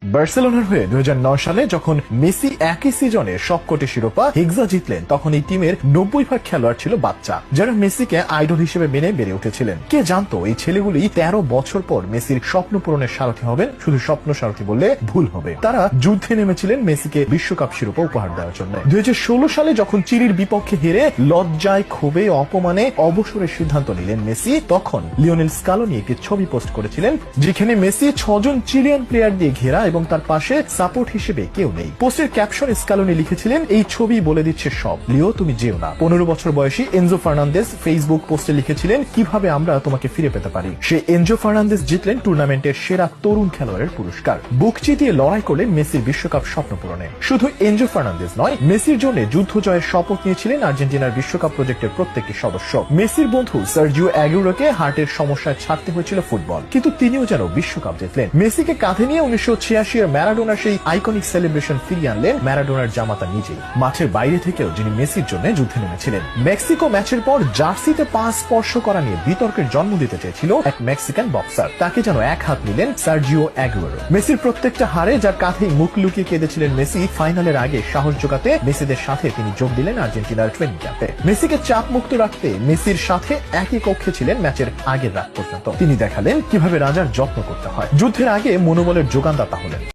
বার্সেলোনার হয়ে 2009 সালে যখন মেসি একই সিজনে সবকটি শিরোপা হেক্সা জিতলেন, তখন এই টিমের 90% খেলোয়াড় ছিল বাচ্চা, যারা মেসিকে আইডল হিসেবে মেনে বেড়ে উঠেছিলেন। কে জানতো এই ছেলেগুলি 13 বছর পর মেসির স্বপ্ন পূরণের সারথি হবেন? শুধু স্বপ্ন সারথি বললে ভুল হবে। তারা যুদ্ধে নেমেছিলেন মেসিকে বিশ্বকাপ শিরোপা উপহার দেওয়ার জন্য। 2016 সালে যখন চিলির বিপক্ষে হেরে লজ্জায়, ক্ষোভে, অপমানে অবসরের সিদ্ধান্ত নিলেন মেসি, তখন লিওনেল স্কালোনি একটি ছবি পোস্ট করেছিলেন যেখানে মেসি 6 জন চিলিয়ান প্লেয়ার দিয়ে ঘেরা এবং তার পাশে সাপোর্ট হিসেবে কেউ নেই। পোস্টের ক্যাপশন স্কালোনি লিখেছিলেন, এই ছবি বলে দিচ্ছে সব, লিও তুমি যেও না। 15 বছর বয়সী এনজো ফার্নান্দেজ ফেসবুক পোস্টে লিখেছিলেন, কিভাবে আমরা তোমাকে ফিরে পেতে পারি। সে এনজো ফার্নান্দেজ জিতলেন টুর্নামেন্টের সেরা তরুণ খেলোয়াড়ের পুরস্কার। বুক চিতিয়ে লড়াই করলেন মেসির বিশ্বকাপ স্বপ্ন পূরণে। শুধু এনজো ফার্নান্দেজ নয়, মেসির জন্য যুদ্ধ জয়ের শপথ নিয়েছিলেন আর্জেন্টিনার বিশ্বকাপ প্রজেক্টের প্রত্যেকটি সদস্য। মেসির বন্ধু সার্জিও অ্যাগুয়েরোকে হার্টের সমস্যায় ছাড়তে হয়েছিল ফুটবল, কিন্তু তিনিও যেন বিশ্বকাপ জিতলেন। মেসিকে কাঁধে নিয়ে 1986 এর ম্যারাডোনার সেই আইকনিক সেলিব্রেশন ফিরিয়ে আনলেন ম্যারাডোনার জামাতা নিজেই। মাঠের বাইরে থেকেও যিনি মেসির জন্য যুদ্ধে নেমেছিলেন। মেক্সিকো ম্যাচের পর জার্সিতে পা স্পর্শ করা নিয়ে বিতর্কের জন্ম দিতে চেয়েছিল এক মেক্সিকান বক্সার, তাকে যেন এক হাত নিলেন সার্জিও অ্যাগুয়েরো। মেসির প্রত্যেকটা হারে যার কাঁধেই মুখ লুকিয়ে কেঁদেছিলেন মেসি, ফাইনালের আগে সাহস জোগাতে মেসিদের সাথে তিনি যোগ দিলেন আর্জেন্টিনার ট্রেনিং ক্যাম্পে। মেসিকে চাপ মুক্ত রাখতে মেসির সাথে একই কক্ষে ছিলেন ম্যাচের আগের রাত পর্যন্ত। তিনি দেখালেন কিভাবে রাজার যত্ন করতে হয়। যুদ্ধের আগে মনোবলের যোগানদাতা হলেন।